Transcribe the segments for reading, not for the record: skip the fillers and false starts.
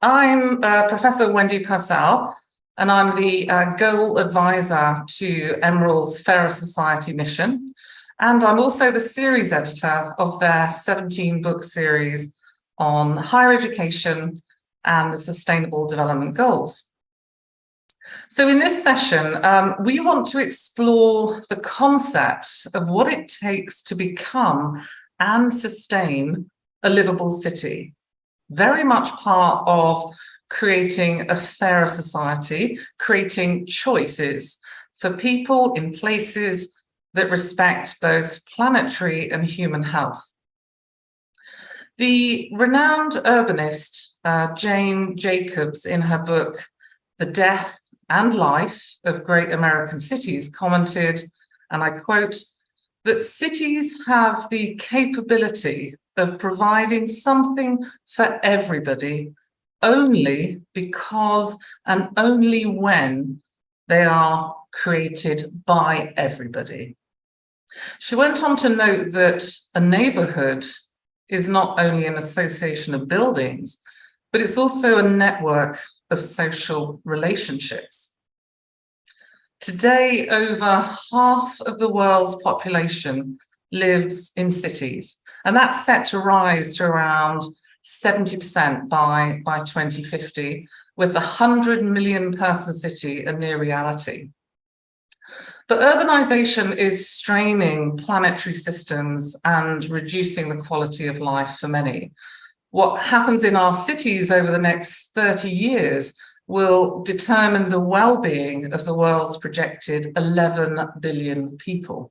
I'm Professor Wendy Purcell, and I'm the Goal Advisor to Emerald's Fairer Society mission. And I'm also the series editor of their 17-book series on higher education and the Sustainable Development Goals. So in this session, we want to explore the concept of what it takes to become and sustain a livable city. Very much part of creating a fairer society, creating choices for people in places that respect both planetary and human health. The renowned urbanist Jane Jacobs, in her book, The Death and Life of Great American Cities, commented, and I quote, that cities have the capability of providing something for everybody only because and only when they are created by everybody. She went on to note that a neighborhood is not only an association of buildings, but it's also a network of social relationships. Today, over half of the world's population lives in cities, and that's set to rise to around 70% by 2050, with the 100 million person city a near reality. But urbanization is straining planetary systems and reducing the quality of life for many. What happens in our cities over the next 30 years will determine the well-being of the world's projected 11 billion people.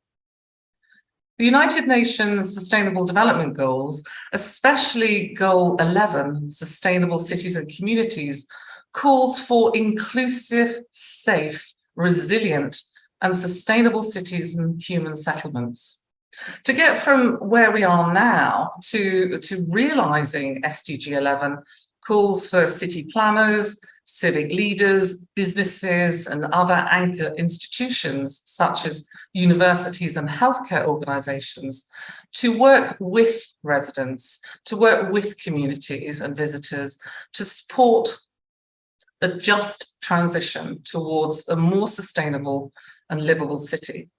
The United Nations Sustainable Development Goals, especially Goal 11, Sustainable Cities and Communities, calls for inclusive, safe, resilient, and sustainable cities and human settlements. To get from where we are now to realizing SDG 11 calls for city planners, civic leaders, businesses, and other anchor institutions, such as universities and healthcare organizations, to work with residents, to work with communities and visitors, to support a just transition towards a more sustainable and livable city.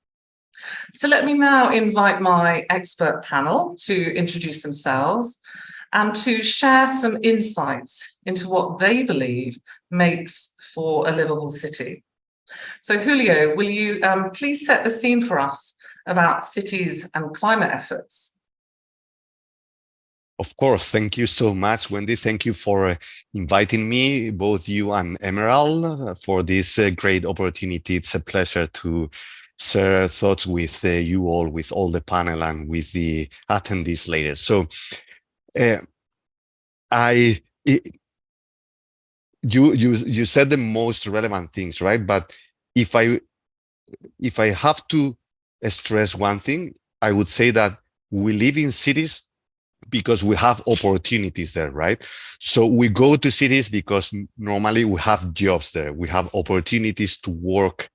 So let me now invite my expert panel to introduce themselves and to share some insights into what they believe makes for a livable city. So Julio, will you please set the scene for us about cities and climate efforts? Of course. Thank you so much, Wendy. Thank you for inviting me, both you and Emerald, for this great opportunity. It's a pleasure to share thoughts with you all, with all the panel and with the attendees later. So you said the most relevant things, right? But if I have to stress one thing, I would say that we live in cities because we have opportunities there, right? So we go to cities because normally we have jobs there, we have opportunities to work,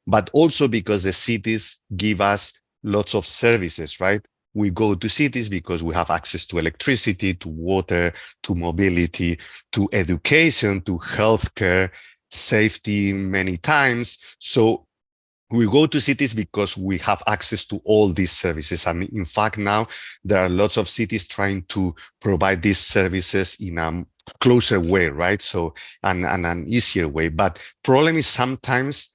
but also because the cities give us lots of services, right? We go to cities because we have access to electricity, to water, to mobility, to education, to healthcare, safety many times. So we go to cities because we have access to all these services. And in fact, now there are lots of cities trying to provide these services in a closer way, right? So, and an easier way. But problem is sometimes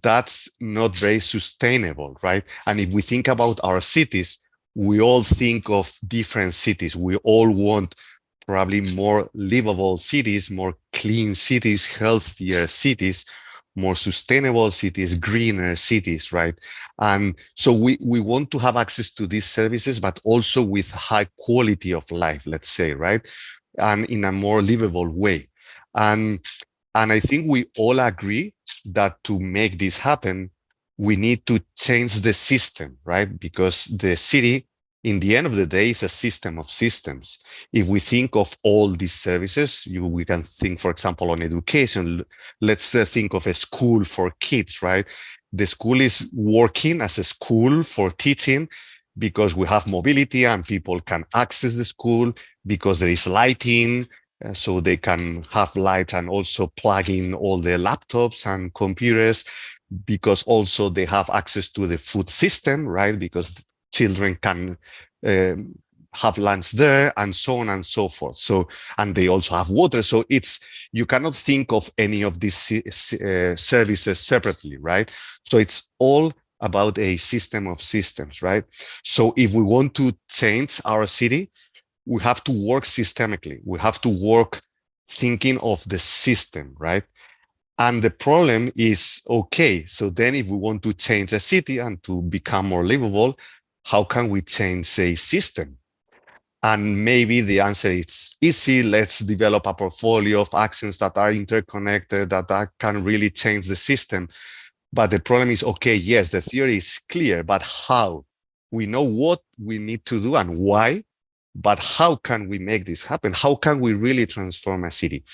that's not very sustainable, right? And if we think about our cities, we all think of different cities. We all want probably more livable cities, more clean cities, healthier cities, more sustainable cities, greener cities, right? And so we want to have access to these services, but also with high quality of life, let's say, right? And in a more livable way. And I think we all agree that to make this happen, we need to change the system, right? Because the city, in the end of the day, is a system of systems. If we think of all these services, we can think, for example, on education. Let's think of a school for kids, right? The school is working as a school for teaching because we have mobility and people can access the school, because there is lighting, so they can have light and also plug in all the laptops and computers, because also they have access to the food system, right? Because children can have lunch there and so on and so forth. So, and they also have water. So it's, you cannot think of any of these services separately, right? So it's all about a system of systems, right? So if we want to change our city, we have to work systemically. We have to work thinking of the system, right? And the problem is, okay, so then if we want to change a city and to become more livable, how can we change a system? And maybe the answer is easy. Let's develop a portfolio of actions that are interconnected, that can really change the system. But the problem is, okay, yes, the theory is clear, but how? We know what we need to do and why, but how can we make this happen? How can we really transform a city?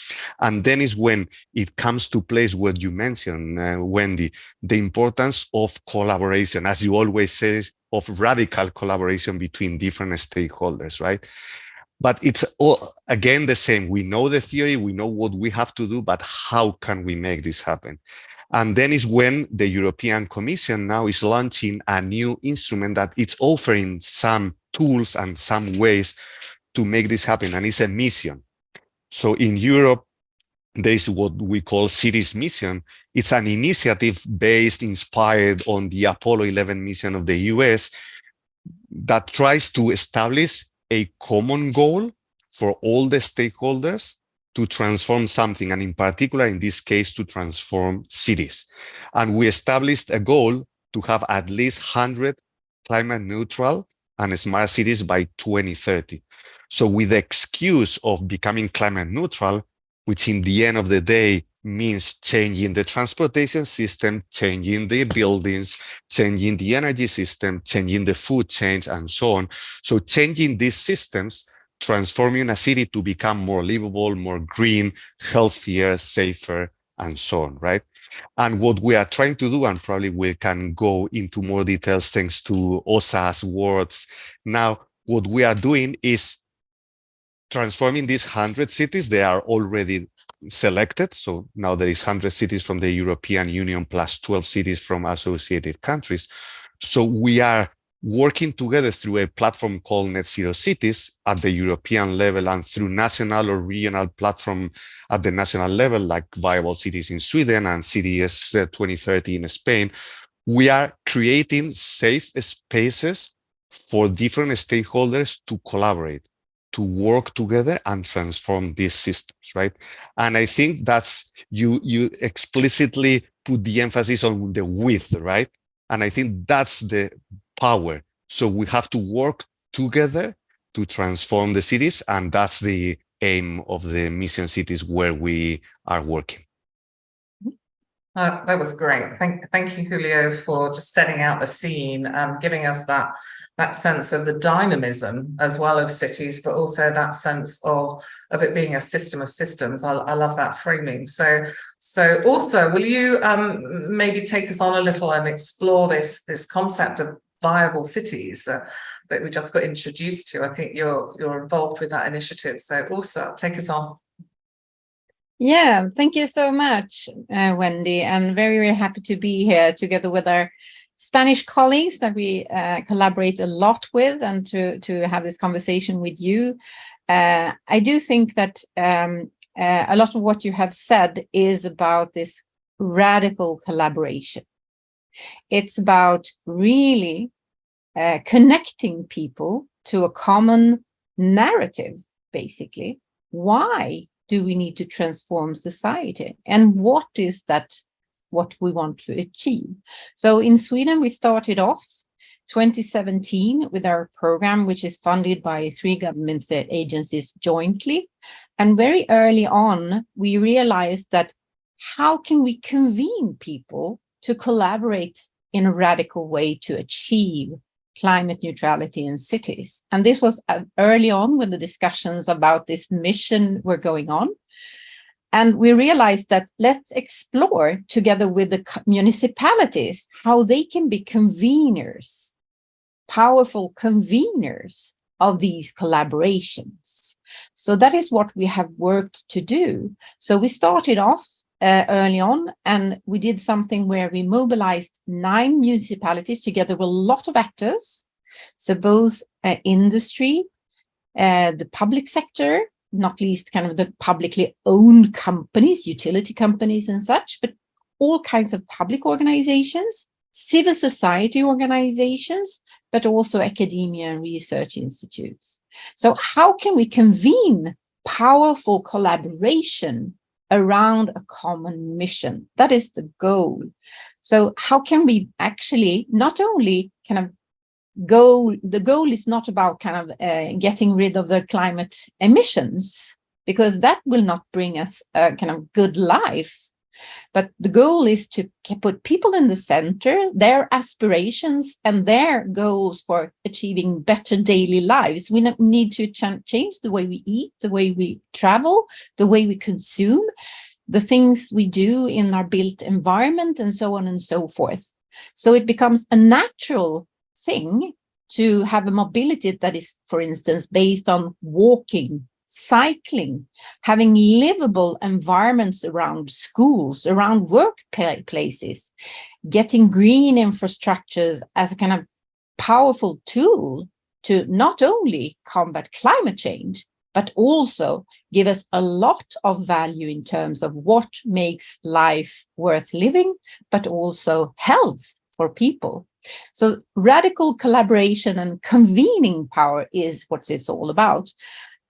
And then is when it comes to place what you mentioned, Wendy, the importance of collaboration, as you always say, of radical collaboration between different stakeholders, right? But it's all, again, the same. We know the theory, we know what we have to do, but how can we make this happen? And then is when the European Commission now is launching a new instrument that it's offering some tools and some ways to make this happen, and it's a mission. So in Europe, there is what we call Cities Mission. It's an initiative inspired on the Apollo 11 mission of the US that tries to establish a common goal for all the stakeholders to transform something, and in particular, in this case, to transform cities. And we established a goal to have at least 100 climate neutral and smart cities by 2030. So with the excuse of becoming climate neutral, which in the end of the day means changing the transportation system, changing the buildings, changing the energy system, changing the food chain, and so on. So changing these systems, transforming a city to become more livable, more green, healthier, safer, and so on, right? And what we are trying to do, and probably we can go into more details thanks to Asa's words now, what we are doing is transforming these 100 cities. They are already selected. So now there is 100 cities from the European Union plus 12 cities from associated countries. So we are working together through a platform called Net Zero Cities at the European level, and through national or regional platform at the national level, like Viable Cities in Sweden and Cities 2030 in Spain. We are creating safe spaces for different stakeholders to collaborate, to work together and transform these systems, right? And I think that's, you explicitly put the emphasis on the width, right? And I think that's the power. So we have to work together to transform the cities, and that's the aim of the mission cities where we are working. That was great. Thank you, Julio, for just setting out the scene and giving us that sense of the dynamism as well of cities, but also that sense of it being a system of systems. I love that framing. So also, will you maybe take us on a little and explore this concept of viable cities that we just got introduced to? I think you're involved with that initiative. So also take us on. Yeah, thank you so much, Wendy, and very, very happy to be here together with our Spanish colleagues that we collaborate a lot with, and to have this conversation with you. I do think that a lot of what you have said is about this radical collaboration. It's about really connecting people to a common narrative, basically. Why do we need to transform society, and what is that what we want to achieve? So in Sweden, we started off 2017 with our program, which is funded by 3 government agencies jointly. And very early on, we realized that how can we convene people to collaborate in a radical way to achieve climate neutrality in cities? And this was early on when the discussions about this mission were going on. And we realized that let's explore together with the municipalities how they can be conveners, powerful conveners of these collaborations. So that is what we have worked to do. So we started off early on, and we did something where we mobilized 9 municipalities together with a lot of actors. So both industry, the public sector, not least kind of the publicly owned companies, utility companies and such, but all kinds of public organizations, civil society organizations, but also academia and research institutes. So how can we convene powerful collaboration around a common mission? That is the goal. So how can we actually not only kind of the goal is not about kind of getting rid of the climate emissions, because that will not bring us a kind of good life. But the goal is to put people in the center, their aspirations and their goals for achieving better daily lives. We need to change the way we eat, the way we travel, the way we consume, the things we do in our built environment, and so on and so forth. So it becomes a natural thing to have a mobility that is, for instance, based on walking, cycling, having livable environments around schools, around workplaces, getting green infrastructures as a kind of powerful tool to not only combat climate change, but also give us a lot of value in terms of what makes life worth living, but also health for people. So radical collaboration and convening power is what it's all about.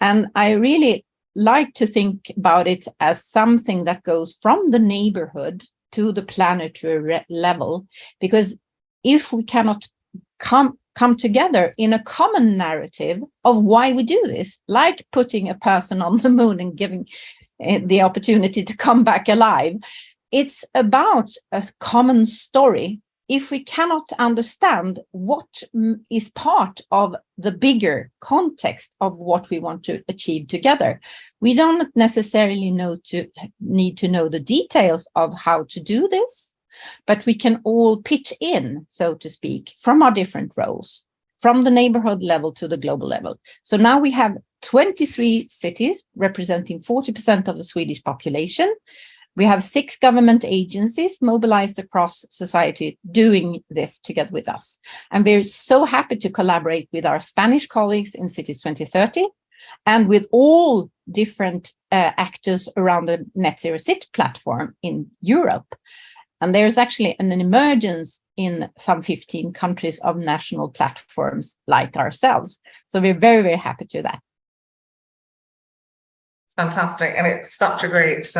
And I really like to think about it as something that goes from the neighborhood to the planetary level, because if we cannot come together in a common narrative of why we do this, like putting a person on the moon and giving the opportunity to come back alive, it's about a common story. If we cannot understand what is part of the bigger context of what we want to achieve together, we don't necessarily need to know the details of how to do this, but we can all pitch in, so to speak, from our different roles, from the neighborhood level to the global level. So now we have 23 cities representing 40% of the Swedish population. We have 6 government agencies mobilized across society doing this together with us. And we're so happy to collaborate with our Spanish colleagues in Cities 2030 and with all different actors around the Net Zero City platform in Europe. And there's actually an emergence in some 15 countries of national platforms like ourselves. So we're very, very happy to that. It's fantastic. And it's such a great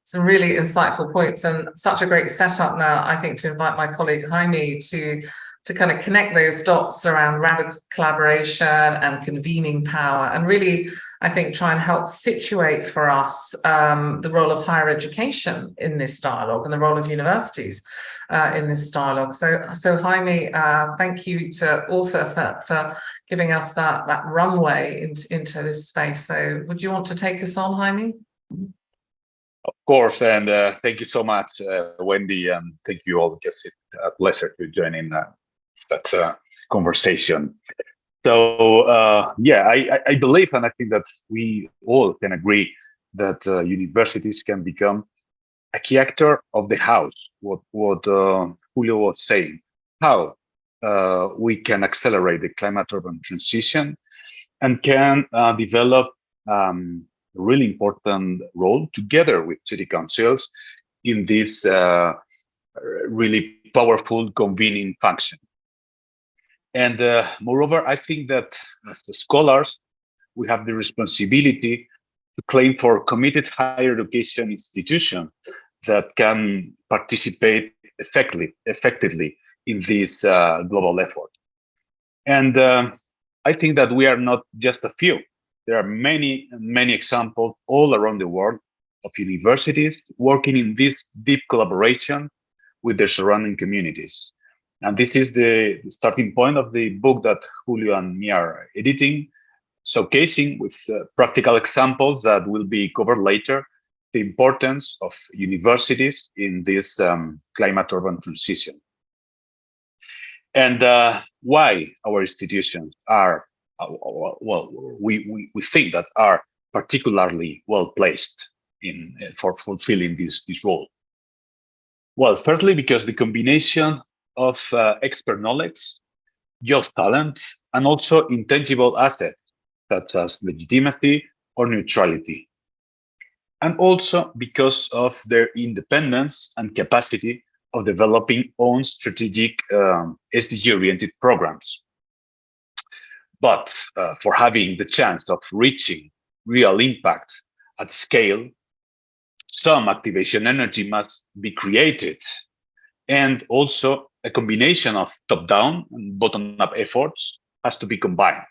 some really insightful points and such a great setup now, I think, to invite my colleague Jaime to kind of connect those dots around radical collaboration and convening power, and really, I think, try and help situate for us the role of higher education in this dialogue and the role of universities in this dialogue. So Jaime, thank you to also for giving us that runway into this space. So would you want to take us on, Jaime? Of course, and thank you so much, Wendy, and thank you all. It's a pleasure to join in such a conversation. So, yeah, I believe, and I think that we all can agree that universities can become a key actor of the house, what Julio was saying, how we can accelerate the climate-urban transition and can develop really important role together with city councils in this really powerful convening function. And moreover, I think that as the scholars, we have the responsibility to claim for committed higher education institutions that can participate effectively in this global effort. And I think that we are not just a few. There are many examples all around the world of universities working in this deep collaboration with their surrounding communities. And this is the starting point of the book that Julio and me are editing, showcasing with practical examples that will be covered later, the importance of universities in this climate-urban transition. And why our institutions are we think that are particularly well placed for fulfilling this role. Well, firstly, because the combination of expert knowledge, youth talent, and also intangible assets such as legitimacy or neutrality. And also because of their independence and capacity of developing own strategic SDG-oriented programs. But for having the chance of reaching real impact at scale, some activation energy must be created, and also a combination of top-down and bottom-up efforts has to be combined.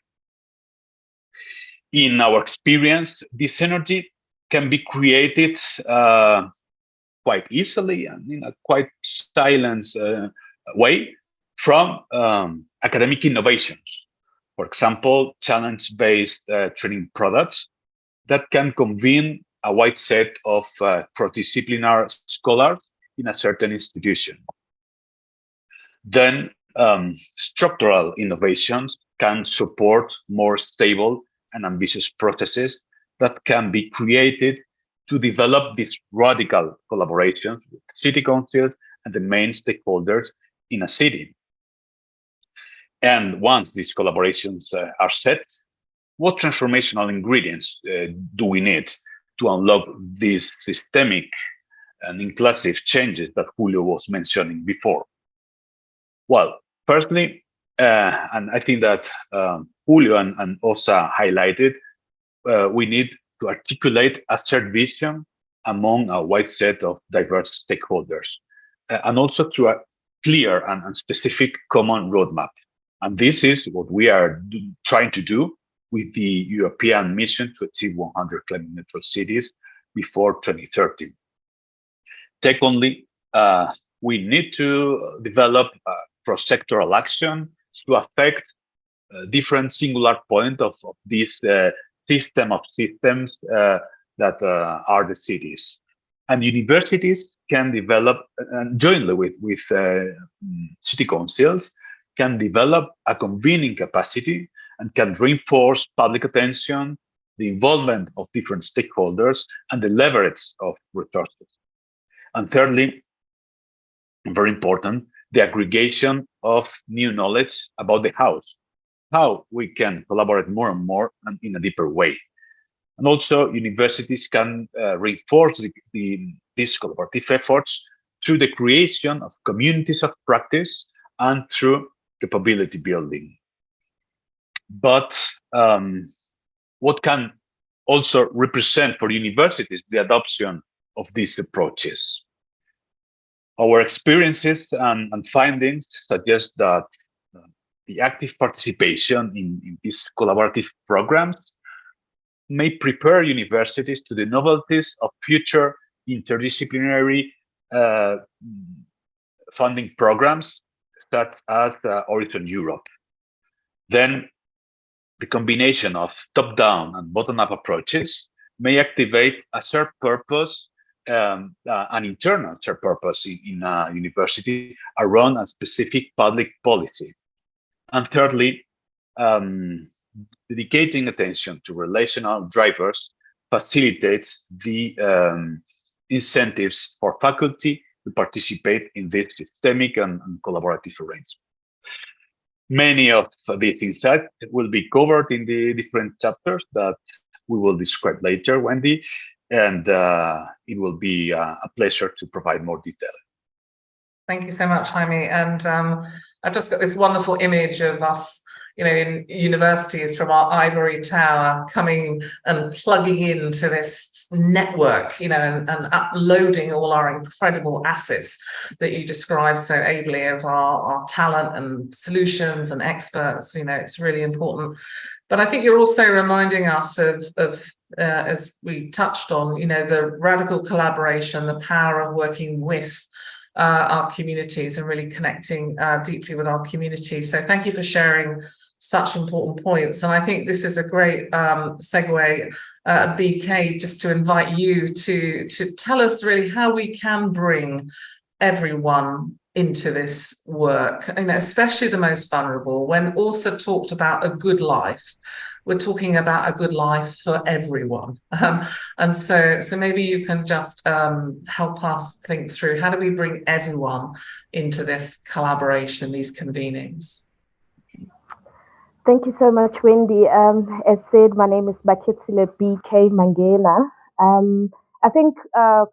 In our experience, this energy can be created quite easily and in a quite silent way from academic innovations. For example, challenge-based training products that can convene a wide set of cross-disciplinary scholars in a certain institution. Then structural innovations can support more stable and ambitious processes that can be created to develop these radical collaborations with city councils and the main stakeholders in a city. And once these collaborations are set, what transformational ingredients do we need to unlock these systemic and inclusive changes that Julio was mentioning before? Well, firstly, and I think that Julio and Asa highlighted, we need to articulate a shared vision among a wide set of diverse stakeholders, and also through a clear and specific common roadmap. And this is what we are trying to do with the European mission to achieve 100 climate neutral cities before 2030. Secondly, we need to develop cross-sectoral action to affect different singular points of this system of systems that are the cities. And universities can develop, jointly with city councils, can develop a convening capacity and can reinforce public attention, the involvement of different stakeholders, and the leverage of resources. And thirdly, very important, the aggregation of new knowledge about the house, how we can collaborate more and more and in a deeper way. And also universities can reinforce these collaborative efforts through the creation of communities of practice and through capability building. But what can also represent for universities the adoption of these approaches? Our experiences and findings suggest that the active participation in these collaborative programs may prepare universities to the novelties of future interdisciplinary funding programs such as Horizon Europe. Then the combination of top-down and bottom-up approaches may activate a shared purpose, an internal shared purpose in a university around a specific public policy. And thirdly, dedicating attention to relational drivers facilitates the incentives for faculty to participate in this systemic and collaborative arrangement. Many of these insights will be covered in the different chapters that we will describe later, Wendy, and it will be a pleasure to provide more detail. Thank you so much, Jaime. And I've just got this wonderful image of us, in universities from our ivory tower coming and plugging into this network, and uploading all our incredible assets that you described so ably of our talent and solutions and experts. It's really important. But I think you're also reminding us of as we touched on, the radical collaboration, the power of working with our communities and really connecting deeply with our communities. So thank you for sharing such important points. And I think this is a great segue, BK, just to invite you to tell us really how we can bring everyone into this work, especially the most vulnerable. When Asa talked about a good life, we're talking about a good life for everyone. And so maybe you can just help us think through, how do we bring everyone into this collaboration, these convenings? Thank you so much, Wendy. As said, my name is Bakhetsile BK Mangena. I think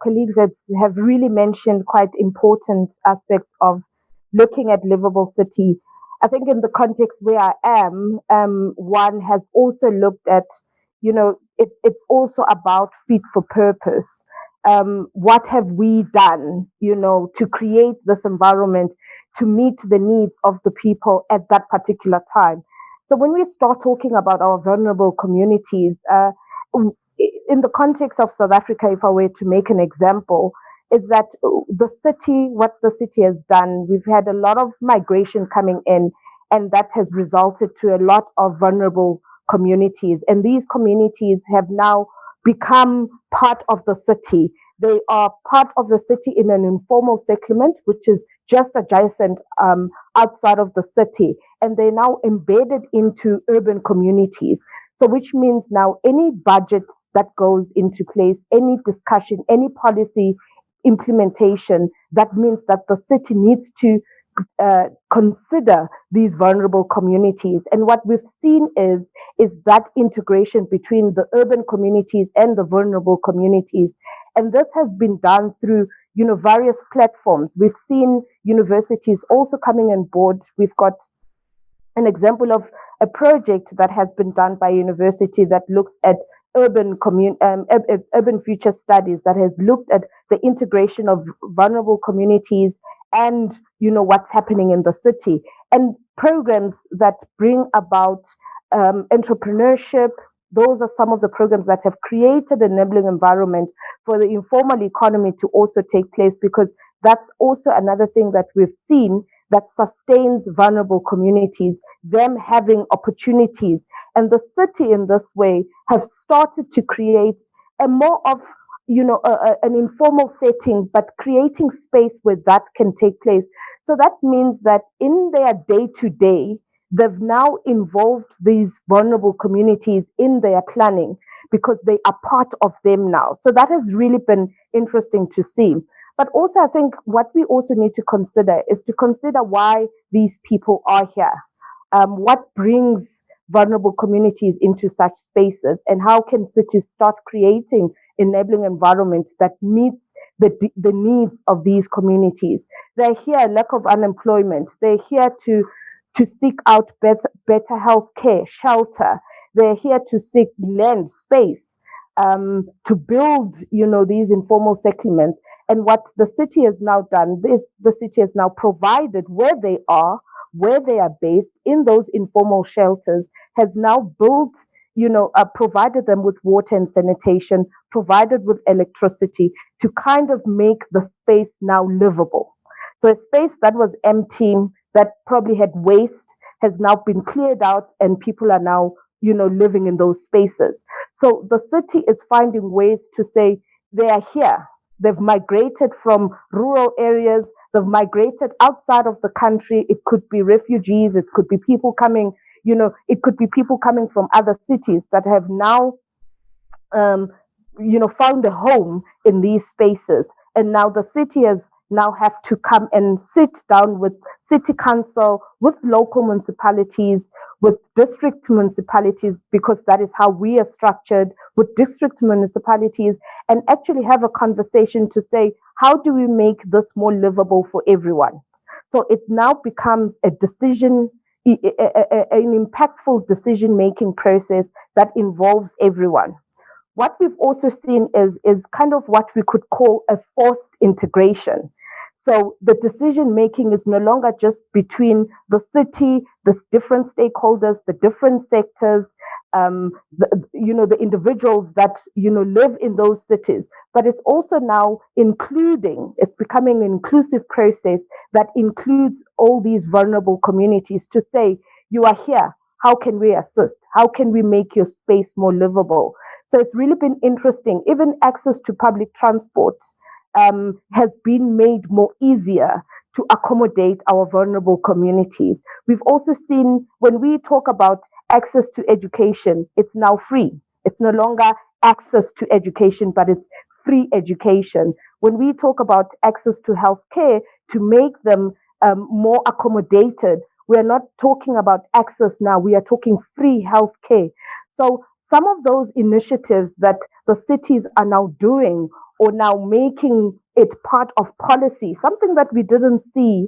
colleagues have really mentioned quite important aspects of looking at livable city. I think in the context where I am, one has also looked at, it's also about fit for purpose. What have we done, to create this environment to meet the needs of the people at that particular time? So when we start talking about our vulnerable communities, in the context of South Africa, if I were to make an example, is that what the city has done, we've had a lot of migration coming in, and that has resulted to a lot of vulnerable communities. And these communities have now become part of the city. They are part of the city in an informal settlement, which is just adjacent outside of the city. And they're now embedded into urban communities. So which means now any budget that goes into place, any discussion, any policy implementation, that means that the city needs to consider these vulnerable communities. And what we've seen is that integration between the urban communities and the vulnerable communities. And this has been done through various platforms. We've seen universities also coming on board. We've got an example of a project that has been done by a university that looks at urban future studies, that has looked at the integration of vulnerable communities and what's happening in the city, and programs that bring about entrepreneurship. Those are some of the programs that have created an enabling environment for the informal economy to also take place, because that's also another thing that we've seen that sustains vulnerable communities, them having opportunities. And the city in this way have started to create a more of, an informal setting, but creating space where that can take place. So that means that in their day-to-day, they've now involved these vulnerable communities in their planning because they are part of them now. So that has really been interesting to see. But also, I think what we also need to consider is to consider why these people are here. What brings vulnerable communities into such spaces, and how can cities start creating enabling environments that meets the needs of these communities? They're here, lack of unemployment. They're here to seek out better health care, shelter. They're here to seek land, space, to build, these informal settlements. And what the city has now done, the city has now provided where they are based in those informal shelters, has now built, provided them with water and sanitation, provided with electricity to kind of make the space now livable. So a space that was empty, that probably had waste, has now been cleared out, and people are now, living in those spaces. So the city is finding ways to say they are here. They've migrated from rural areas. They've migrated outside of the country. It could be refugees. It could be people coming, it could be people coming from other cities that have now, found a home in these spaces. And now the city has now have to come and sit down with city council, with local municipalities, with district municipalities, because that is how we are structured, with district municipalities, and actually have a conversation to say, how do we make this more livable for everyone? So it now becomes a decision, an impactful decision-making process that involves everyone. What we've also seen is kind of what we could call a forced integration. So the decision making is no longer just between the city, the different stakeholders, the different sectors, the individuals that live in those cities, but it's also now it's becoming an inclusive process that includes all these vulnerable communities to say, you are here, how can we assist? How can we make your space more livable? So it's really been interesting. Even access to public transport has been made more easier to accommodate our vulnerable communities. We've also seen when we talk about access to education, it's now free. It's no longer access to education, but it's free education. When we talk about access to healthcare, to make them more accommodated, we are not talking about access now, we are talking free healthcare. So some of those initiatives that the cities are now doing or now making it part of policy, something that we didn't see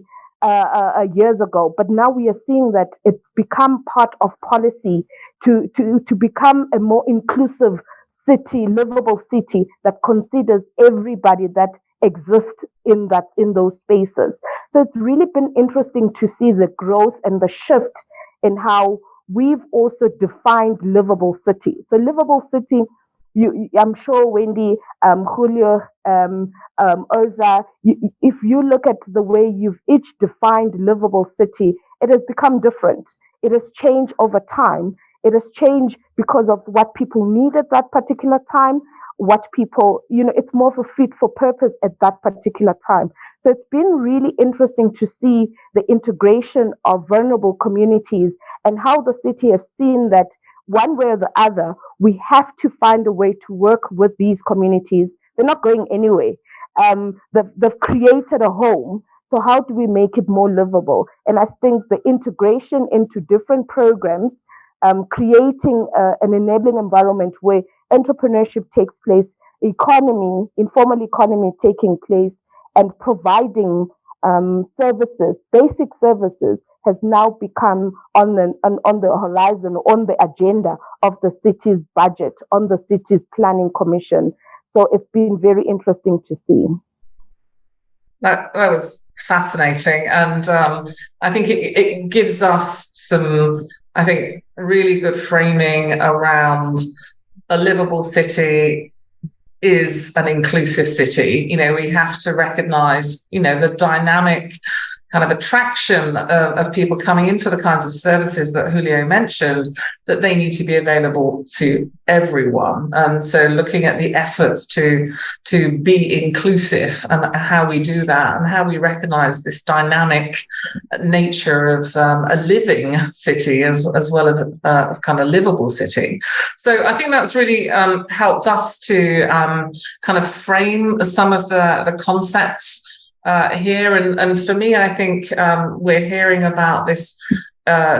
years ago, but now we are seeing that it's become part of policy to become a more inclusive city, livable city that considers everybody that exists in those spaces. So it's really been interesting to see the growth and the shift in how we've also defined livable city. So livable city, I'm sure Wendy, Julio, Oza, if you look at the way you've each defined livable city, it has become different. It has changed over time. It has changed because of what people need at that particular time, what people, it's more of a fit for purpose at that particular time. So it's been really interesting to see the integration of vulnerable communities and how the city has seen that one way or the other, we have to find a way to work with these communities. They're not going anywhere. They've created a home. So how do we make it more livable? And I think the integration into different programs, creating an enabling environment where entrepreneurship takes place, economy, informal economy taking place, and providing services, basic services, has now become on the horizon, on the agenda of the city's budget, on the city's planning commission. So it's been very interesting to see. That was fascinating, and I think it gives us some, I think, really good framing around a livable city is an inclusive city. We have to recognize, the dynamic kind of attraction of people coming in for the kinds of services that Julio mentioned, that they need to be available to everyone. And so looking at the efforts to be inclusive and how we do that and how we recognize this dynamic nature of a living city as well as a kind of livable city. So I think that's really helped us to kind of frame some of the concepts here, and for me, I think we're hearing about this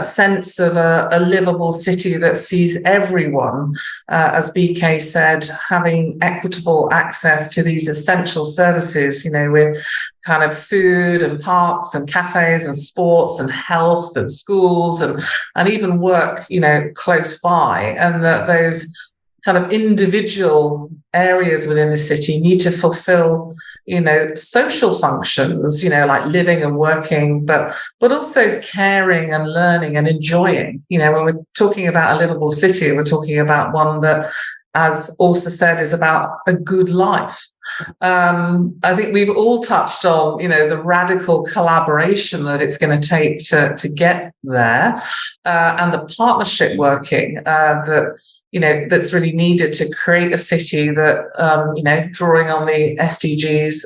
sense of a livable city that sees everyone, as BK said, having equitable access to these essential services, with kind of food and parks and cafes and sports and health and schools and even work, close by, and that those kind of individual areas within the city need to fulfill social functions, like living and working, but also caring and learning and enjoying. When we're talking about a livable city, we're talking about one that, as Asa said, is about a good life. I think we've all touched on, the radical collaboration that it's going to take to get there, and the partnership working that that's really needed to create a city that, drawing on the SDGs,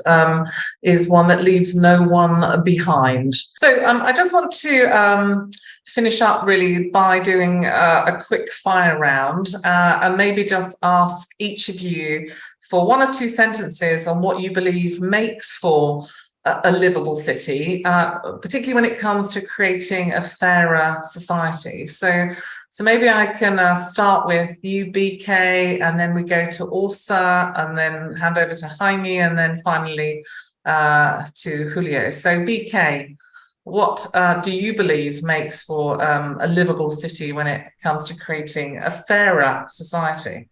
is one that leaves no one behind. So I just want to finish up really by doing a quick fire round and maybe just ask each of you for one or two sentences on what you believe makes for a livable city, particularly when it comes to creating a fairer society. So maybe I can start with you, BK, and then we go to Asa, and then hand over to Jaime, and then finally to Julio. So BK, what do you believe makes for a livable city when it comes to creating a fairer society?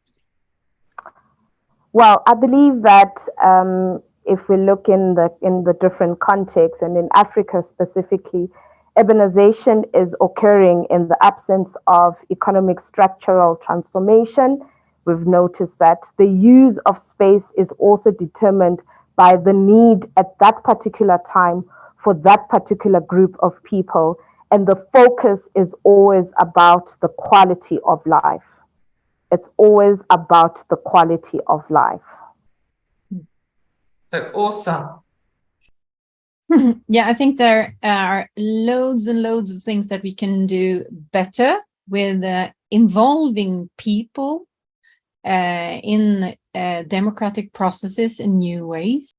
Well, I believe that if we look in the different contexts, and in Africa specifically, urbanization is occurring in the absence of economic structural transformation. We've noticed that the use of space is also determined by the need at that particular time for that particular group of people. And the focus is always about the quality of life. It's always about the quality of life. So awesome. Yeah, I think there are loads and loads of things that we can do better with involving people in democratic processes in new ways.